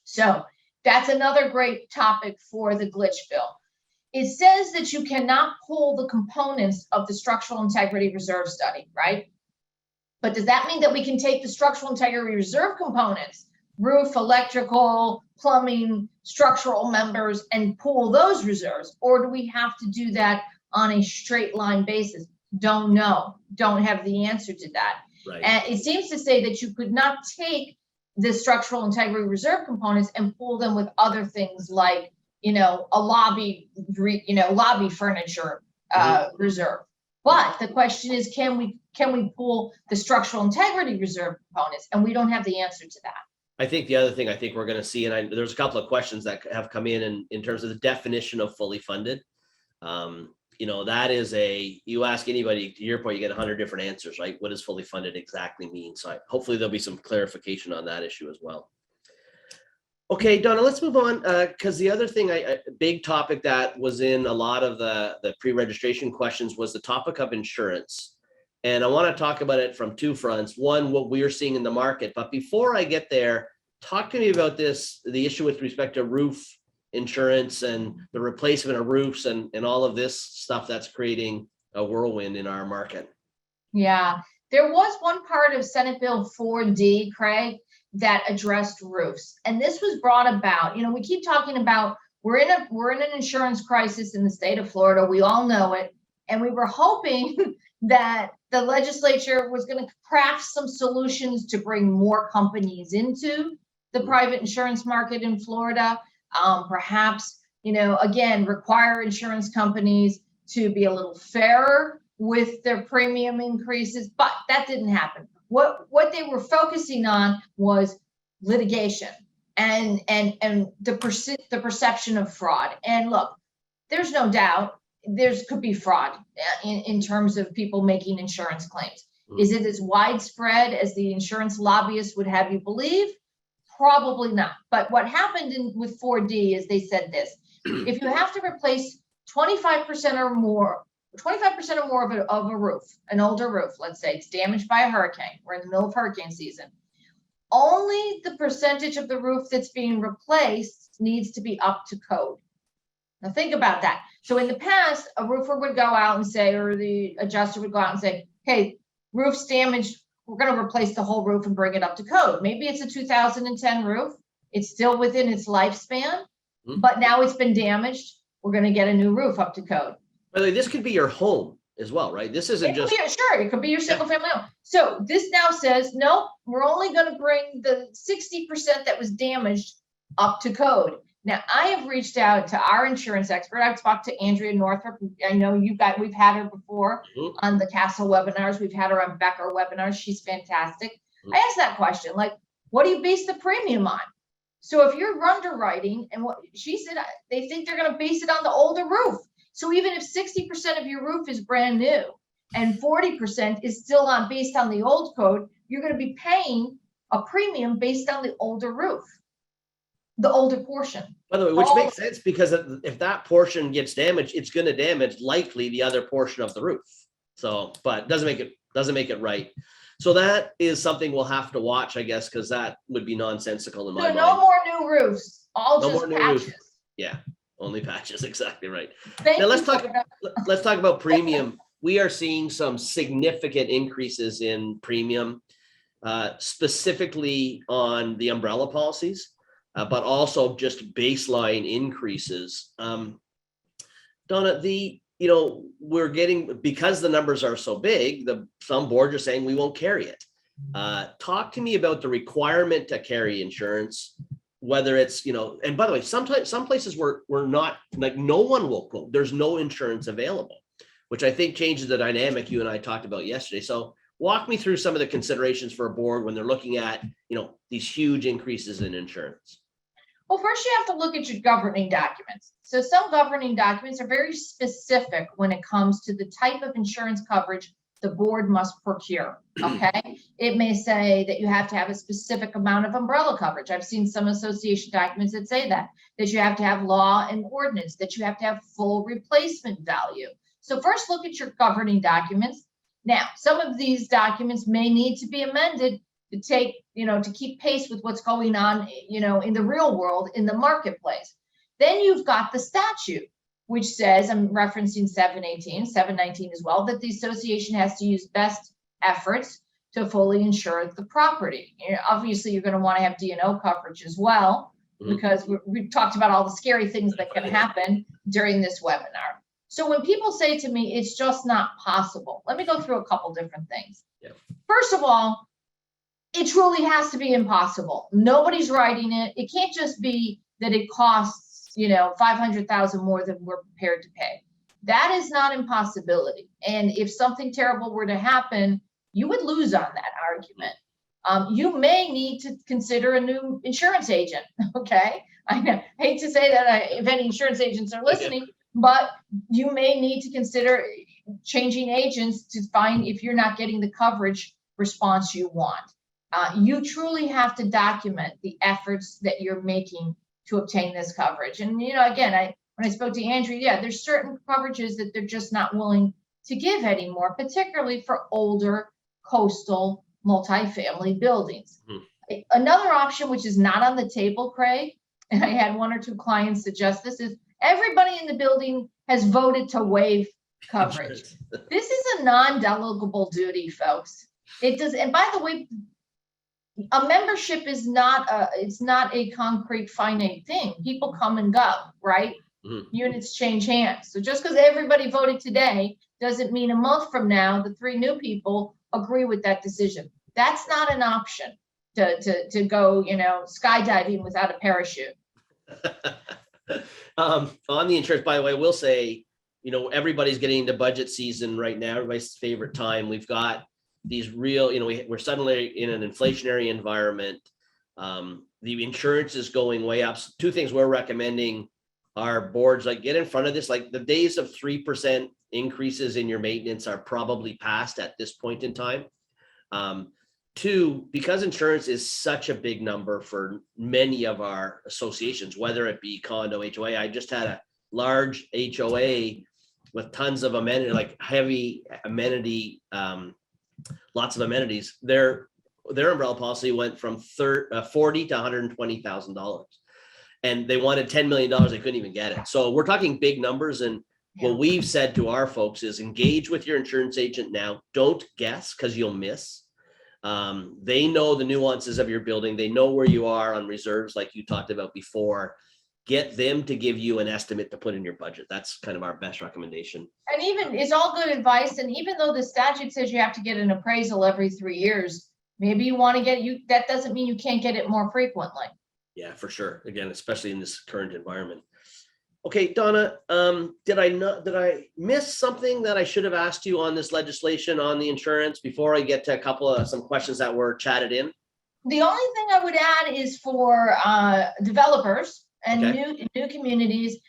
So that's another great topic for the glitch bill. It says that you cannot pull the components of the structural integrity reserve study, right? But does that mean that we can take the structural integrity reserve components, roof, electrical, plumbing, structural members, and pool those reserves? Or do we have to do that on a straight line basis? Don't know. Don't have the answer to that. Right. And it seems to say that you could not take the structural integrity reserve components and pool them with other things like, a lobby furniture reserve. But the question is, can we pull the structural integrity reserve components? And we don't have the answer to that. I think the other thing I think we're going to see, and there's a couple of questions that have come in terms of the definition of fully funded. That is you ask anybody, to your point, you get 100 different answers, right? What does fully funded exactly mean? So hopefully there'll be some clarification on that issue as well. Okay, Donna, let's move on, because the other thing, big topic that was in a lot of the pre-registration questions was the topic of insurance. And I want to talk about it from two fronts. One, what we are seeing in the market. But before I get there, talk to me about the issue with respect to roof insurance and the replacement of roofs and all of this stuff that's creating a whirlwind in our market. Yeah, there was one part of Senate Bill 4D, Craig, that addressed roofs. And this was brought about, we keep talking about we're in an insurance crisis in the state of Florida. We all know it. And we were hoping that the legislature was going to craft some solutions to bring more companies into the private insurance market in Florida. Perhaps, again, require insurance companies to be a little fairer with their premium increases, but that didn't happen. What they were focusing on was litigation and the perception of fraud. And look, there's no doubt could be fraud in terms of people making insurance claims. Is it as widespread as the insurance lobbyists would have you believe? Probably not. But what happened with 4D is they said this: if you have to replace 25% or more of a roof, an older roof, let's say it's damaged by a hurricane, we're in the middle of hurricane season, only the percentage of the roof that's being replaced needs to be up to code. Now think about that. So in the past, a roofer would go out and say, or the adjuster would go out and say, hey, roof's damaged, we're going to replace the whole roof and bring it up to code. Maybe it's a 2010 roof. It's still within its lifespan, but now it's been damaged. We're going to get a new roof up to code. By the way, this could be your home as well, right? This isn't just... Sure, it could be your single family home. So this now says, no, we're only going to bring the 60% that was damaged up to code. Now, I have reached out to our insurance expert. I've talked to Andrea Northrop. I know we've had her before on the Castle webinars. We've had her on Becker webinars. She's fantastic. I asked that question, like, what do you base the premium on? So if you're underwriting, and what she said, they think they're going to base it on the older roof. So even if 60% of your roof is brand new and 40% is still based on the old code, you're going to be paying a premium based on the older roof. The older portion. By the way, which makes sense, because if that portion gets damaged, it's going to damage likely the other portion of the roof. So, but doesn't make it right. So that is something we'll have to watch, I guess, because that would be nonsensical in my mind. No more new roofs. All just patches. Yeah, only patches. Exactly right. Now let's talk about premium. We are seeing some significant increases in premium, specifically on the umbrella policies. But also just baseline increases. Donna, we're getting, because the numbers are so big, some boards are saying we won't carry it. Talk to me about the requirement to carry insurance, whether it's, and by the way, sometimes some places we're not, like, no one will quote, there's no insurance available, which I think changes the dynamic you and I talked about yesterday. So walk me through some of the considerations for a board when they're looking at, these huge increases in insurance. Well, first you have to look at your governing documents. So some governing documents are very specific when it comes to the type of insurance coverage the board must procure, okay? It may say that you have to have a specific amount of umbrella coverage. I've seen some association documents that say that you have to have law and ordinance, that you have to have full replacement value. So first look at your governing documents. Now, some of these documents may need to be amended to take, to keep pace with what's going on, in the real world, in the marketplace. Then you've got the statute, which says, I'm referencing 719 as well, that the association has to use best efforts to fully insure the property. Obviously, you're going to want to have D&O coverage as well, because we've talked about all the scary things that can happen during this webinar. So when people say to me, it's just not possible, let me go through a couple different things. Yeah. First of all, it truly has to be impossible. Nobody's writing it. It can't just be that it costs, $500,000 more than we're prepared to pay. That is not impossibility. And if something terrible were to happen, you would lose on that argument. You may need to consider a new insurance agent. Okay. I hate to say that if any insurance agents are listening, but you may need to consider changing agents to find if you're not getting the coverage response you want. You truly have to document the efforts that you're making to obtain this coverage. And, again, when I spoke to Andrew, yeah, there's certain coverages that they're just not willing to give anymore, particularly for older coastal multifamily buildings. Another option, which is not on the table, Craig, and I had one or two clients suggest this, is everybody in the building has voted to waive coverage. This is a non-delegable duty, folks. It does, and by the way, a membership is not a concrete finite thing. People come and go, right? Units change hands. So just because everybody voted today doesn't mean a month from now the 3 new people agree with that decision. That's not an option to go, skydiving without a parachute. On the insurance, by the way, we'll say, everybody's getting into budget season right now, everybody's favorite time. We've got these real, we're suddenly in an inflationary environment. The insurance is going way up. So 2 things we're recommending our boards, like, get in front of this. Like, the days of 3% increases in your maintenance are probably past at this point in time. 2, because insurance is such a big number for many of our associations, whether it be condo, HOA. I just had a large HOA with tons of amenity, like heavy amenity, lots of amenities. Their umbrella policy went from $40,000 to $120,000, and they wanted $10 million. They couldn't even get it. So we're talking big numbers. And what we've said to our folks is engage with your insurance agent now. Don't guess, because you'll miss. They know the nuances of your building. They know where you are on reserves, like you talked about before. Get them to give you an estimate to put in your budget. That's kind of our best recommendation. And even, it's all good advice. And even though the statute says you have to get an appraisal every 3 years, maybe you want to get that doesn't mean you can't get it more frequently. Yeah, for sure. Again, especially in this current environment. Okay, Donna, did I miss something that I should have asked you on this legislation on the insurance before I get to a couple of some questions that were chatted in? The only thing I would add is for developers and new communities.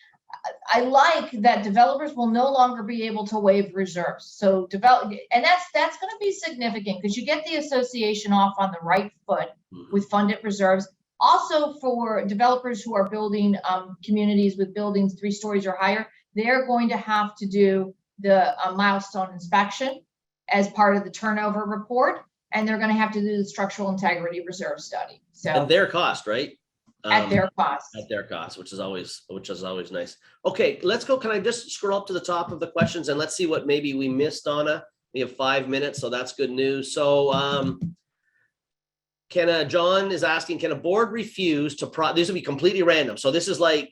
I like that developers will no longer be able to waive reserves. So and that's going to be significant, because you get the association off on the right foot with funded reserves. Also, for developers who are building communities with buildings 3 stories or higher, they're going to have to do the milestone inspection as part of the turnover report, and they're going to have to do the structural integrity reserve study. So at their cost, right? At their cost. At their cost, which is always nice. Okay, let's go. Can I just scroll up to the top of the questions and let's see what maybe we missed, Donna? We have 5 minutes, so that's good news. So John is asking, can a board refuse to this will be completely random. So this is like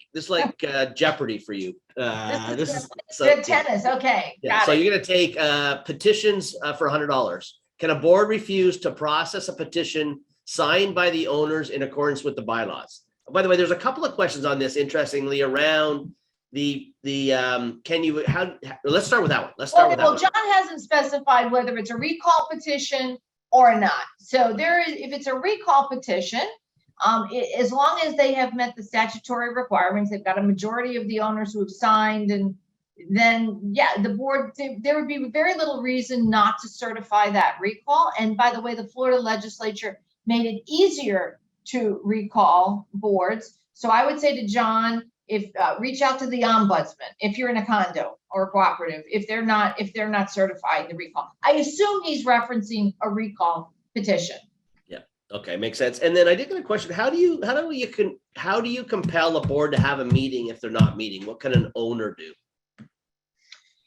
Jeopardy for you. This is good tennis. Okay. Yeah. So you're going to take petitions for $100. Can a board refuse to process a petition signed by the owners in accordance with the bylaws? By the way, there's a couple of questions on this, interestingly, around let's start with that one. Well, John hasn't specified whether it's a recall petition or not. So if it's a recall petition, as long as they have met the statutory requirements, they've got a majority of the owners who have signed, and then the board, there would be very little reason not to certify that recall. And by the way, the Florida legislature made it easier to recall boards. So I would say to John, reach out to the ombudsman if you're in a condo or a cooperative, if they're not certified the recall. I assume he's referencing a recall petition. Yeah. Okay, makes sense. And then I did get a question: how do you compel a board to have a meeting if they're not meeting? What can an owner do?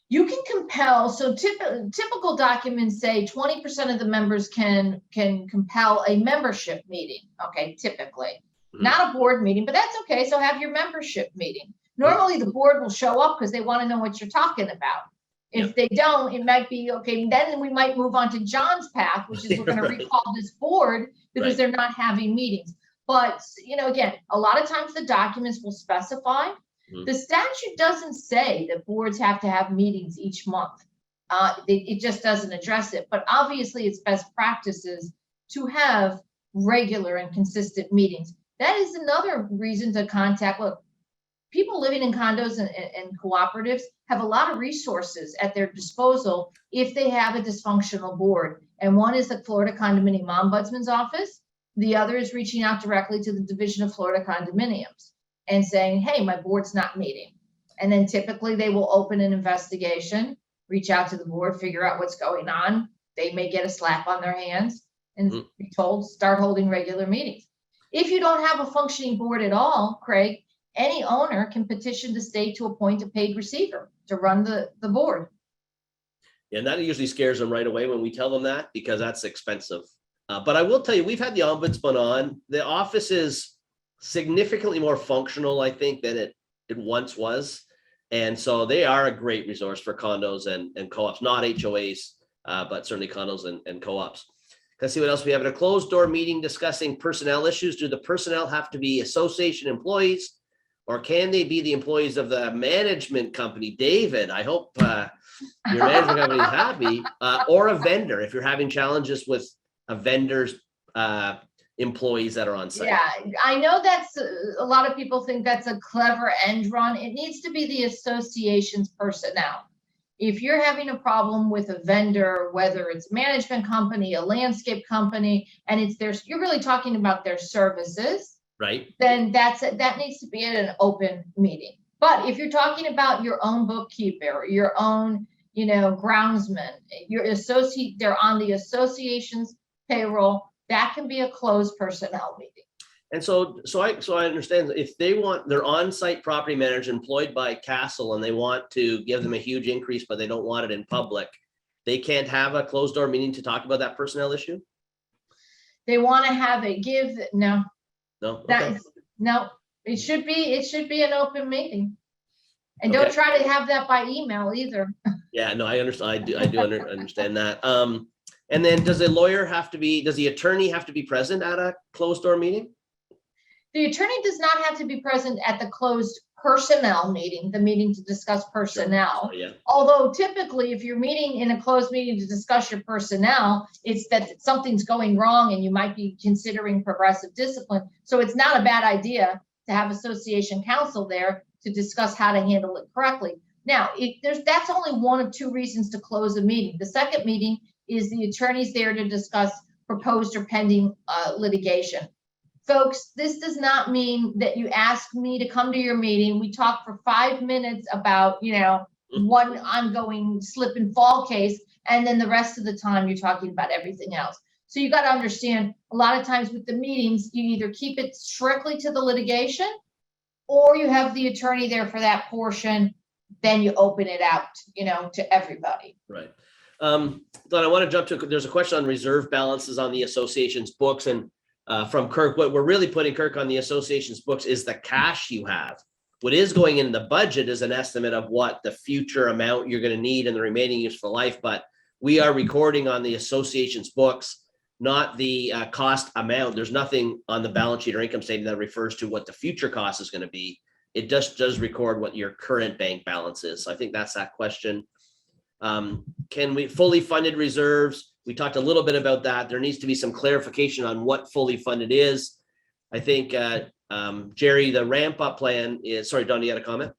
You can compel. So typical documents say 20% of the members can compel a membership meeting. Okay, typically. Not a board meeting, but that's okay. So have your membership meeting. Normally the board will show up because they want to know what you're talking about. If they don't, it might be okay. Then we might move on to John's path, which is we're going to recall this board because they're not having meetings. But, again, a lot of times the documents will specify. The statute doesn't say that boards have to have meetings each month. It just doesn't address it. But obviously it's best practices to have regular and consistent meetings. That is another reason to contact. Look, people living in condos and cooperatives have a lot of resources at their disposal if they have a dysfunctional board. And one is the Florida Condominium Ombudsman's Office. The other is reaching out directly to the Division of Florida Condominiums and saying, hey, my board's not meeting. And then typically they will open an investigation, reach out to the board, figure out what's going on. They may get a slap on their hands and be told, start holding regular meetings. If you don't have a functioning board at all, Craig, any owner can petition the state to appoint a paid receiver to run the board. And that usually scares them right away when we tell them that, because that's expensive. But I will tell you, we've had the ombudsman on. The office is significantly more functional, I think, than it once was. And so they are a great resource for condos and co-ops, not HOAs, but certainly condos and co-ops. Let's see what else we have. In a closed door meeting discussing personnel issues, do the personnel have to be association employees, or can they be the employees of the management company? David, I hope your management company is happy, or a vendor if you're having challenges with a vendor's employees that are on site. Yeah, I know that's a lot of people think that's a clever end run. It needs to be the association's personnel. If you're having a problem with a vendor, whether it's a management company, a landscape company, and it's theirs, you're really talking about their services, right? Then that needs to be at an open meeting. But if you're talking about your own bookkeeper, your own, groundsman, your associate, they're on the association's payroll, that can be a closed personnel meeting. And so I understand if they want their on-site property manager employed by Castle and they want to give them a huge increase, but they don't want it in public, they can't have a closed door meeting to talk about that personnel issue? They want to have it no. No. Okay. No, it should be an open meeting. And don't try to have that by email either. Yeah, no, I understand. I do understand that. And then does the attorney have to be present at a closed door meeting? The attorney does not have to be present at the closed personnel meeting, the meeting to discuss personnel. Sure. Yeah. Although typically if you're meeting in a closed meeting to discuss your personnel, it's that something's going wrong and you might be considering progressive discipline. So it's not a bad idea to have association counsel there to discuss how to handle it correctly. Now, that's only one of two reasons to close a meeting. The second meeting is the attorney's there to discuss proposed or pending litigation. Folks, this does not mean that you ask me to come to your meeting. We talk for 5 minutes about, one ongoing slip and fall case, and then the rest of the time you're talking about everything else. So you got to understand, a lot of times with the meetings, you either keep it strictly to the litigation, or you have the attorney there for that portion, then you open it out, to everybody. Right. Don, I want to jump to, there's a question on reserve balances on the association's books, and from Kirk, what we're really putting, Kirk, on the association's books is the cash you have. What is going in the budget is an estimate of what the future amount you're going to need in the remaining useful life, but we are recording on the association's books, not the cost amount. There's nothing on the balance sheet or income statement that refers to what the future cost is going to be. It just does record what your current bank balance is. So I think that's that question. Can we fully funded reserves? We talked a little bit about that. There needs to be some clarification on what fully funded is. I think, Jerry, the ramp up plan is, sorry, Don, you had a comment?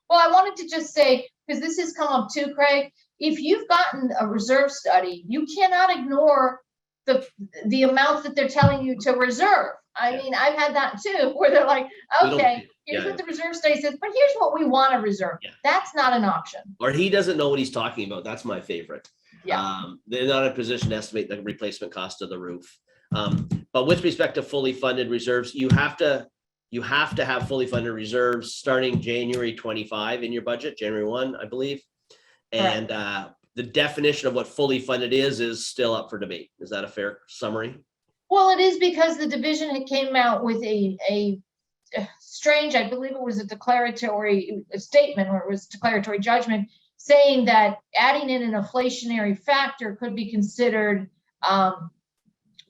Well, I wanted to just say, because this has come up too, Craig, if you've gotten a reserve study, you cannot ignore the amounts that they're telling you to reserve. I mean, I've had that too, where they're like, okay, here's what the reserve study says, but here's what we want to reserve. Yeah. That's not an option. Or he doesn't know what he's talking about. That's my favorite. Yeah. They're not in a position to estimate the replacement cost of the roof. But with respect to fully funded reserves, you have to have fully funded reserves starting January 25 in your budget, January 1, I believe. And the definition of what fully funded is still up for debate. Is that a fair summary? Well, it is, because the division came out with a strange, I believe it was a declaratory statement, or it was declaratory judgment, saying that adding in an inflationary factor could be considered a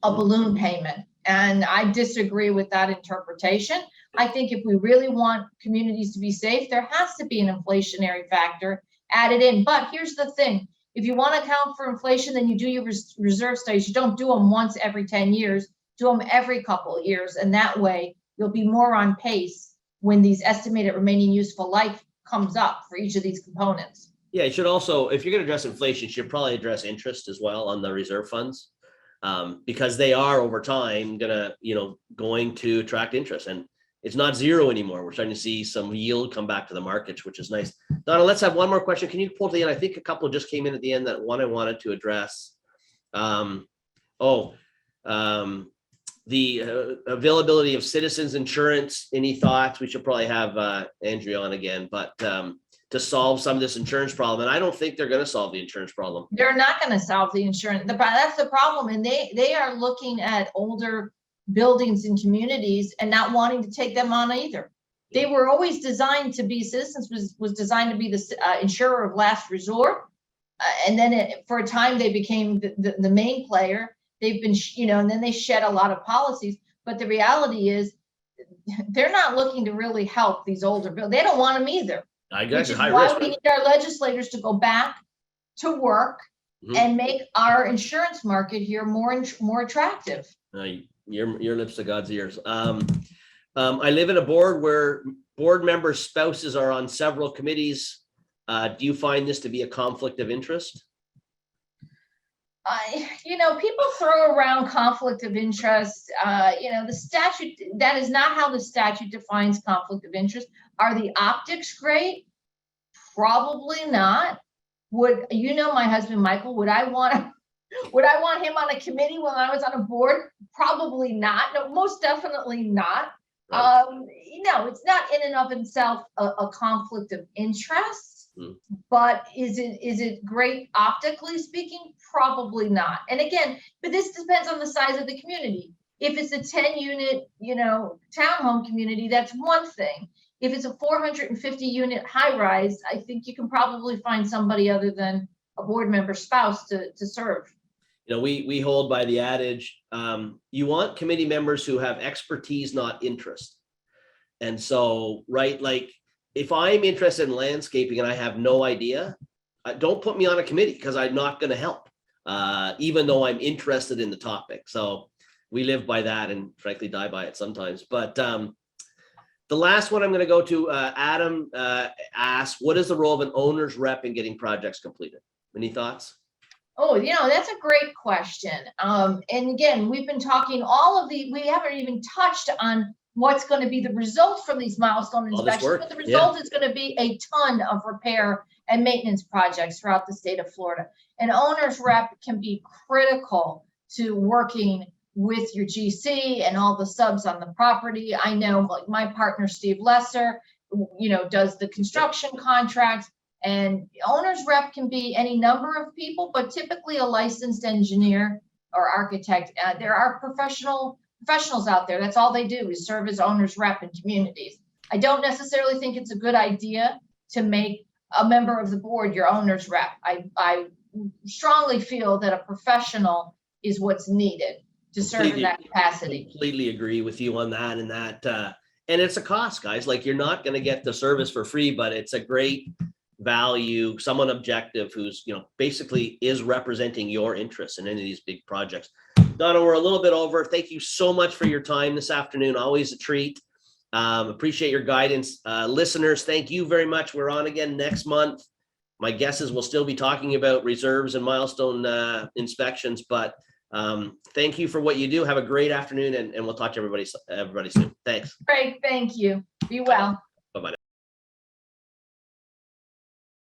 balloon payment. And I disagree with that interpretation. I think if we really want communities to be safe, there has to be an inflationary factor added in. But here's the thing. If you want to account for inflation, then you do your reserve studies. You don't do them once every 10 years, do them every couple of years. And that way you'll be more on pace when these estimated remaining useful life comes up for each of these components. Yeah, you should also, if you're going to address inflation, you should probably address interest as well on the reserve funds, because they are over time going to attract interest, and it's not zero anymore. We're starting to see some yield come back to the markets, which is nice. Donna, let's have one more question. Can you pull to the end? I think a couple just came in at the end that one I wanted to address. The availability of citizens insurance. Any thoughts? We should probably have Andrea on again, but to solve some of this insurance problem. And I don't think they're going to solve the insurance problem. They're not going to solve the insurance. That's the problem. And they are looking at older buildings and communities and not wanting to take them on either. They were always designed to be, Citizens was designed to be the insurer of last resort. And then for a time they became the main player. They've been, and then they shed a lot of policies. But the reality is they're not looking to really help these older buildings. They don't want them either. I guess Which is high why risk. we need our legislators to go back to work and make our insurance market here more attractive. Your lips to God's ears. I live in a board where board members' spouses are on several committees. Do you find this to be a conflict of interest? People throw around conflict of interest. The statute, that is not how the statute defines conflict of interest. Are the optics great? Probably not. My husband, Michael, would I want him on a committee when I was on a board? Probably not. No, most definitely not. Right. It's not in and of itself a conflict of interest. But is it great optically speaking? Probably not. And again, but this depends on the size of the community. If it's a 10-unit, townhome community, that's one thing. If it's a 450-unit high-rise, I think you can probably find somebody other than a board member spouse to serve. We hold by the adage, you want committee members who have expertise, not interest. And so, right, like if I'm interested in landscaping and I have no idea, don't put me on a committee because I'm not going to help, even though I'm interested in the topic. So we live by that and frankly die by it sometimes. But the last one I'm going to go to, Adam asks, what is the role of an owner's rep in getting projects completed? Any thoughts? Oh, that's a great question. And again, we've been talking we haven't even touched on what's going to be the result from these milestone inspections, but the result is going to be a ton of repair and maintenance projects throughout the state of Florida. An owner's rep can be critical to working with your GC and all the subs on the property. I know, like my partner, Steve Lesser, does the construction contracts, and owner's rep can be any number of people, but typically a licensed engineer or architect. There are professionals out there. That's all they do is serve as owner's rep in communities. I don't necessarily think it's a good idea to make a member of the board your owner's rep. I strongly feel that a professional is what's needed to serve in that capacity. Completely agree with you on that. And it's a cost, guys. Like you're not going to get the service for free, but it's a great value, someone objective who's, basically is representing your interests in any of these big projects. Donna, we're a little bit over. Thank you so much for your time this afternoon. Always a treat. Appreciate your guidance. Listeners, thank you very much. We're on again next month. My guess is we'll still be talking about reserves and milestone inspections, but thank you for what you do. Have a great afternoon, and we'll talk to everybody soon. Thanks. Great. Thank you. Be well. Bye-bye.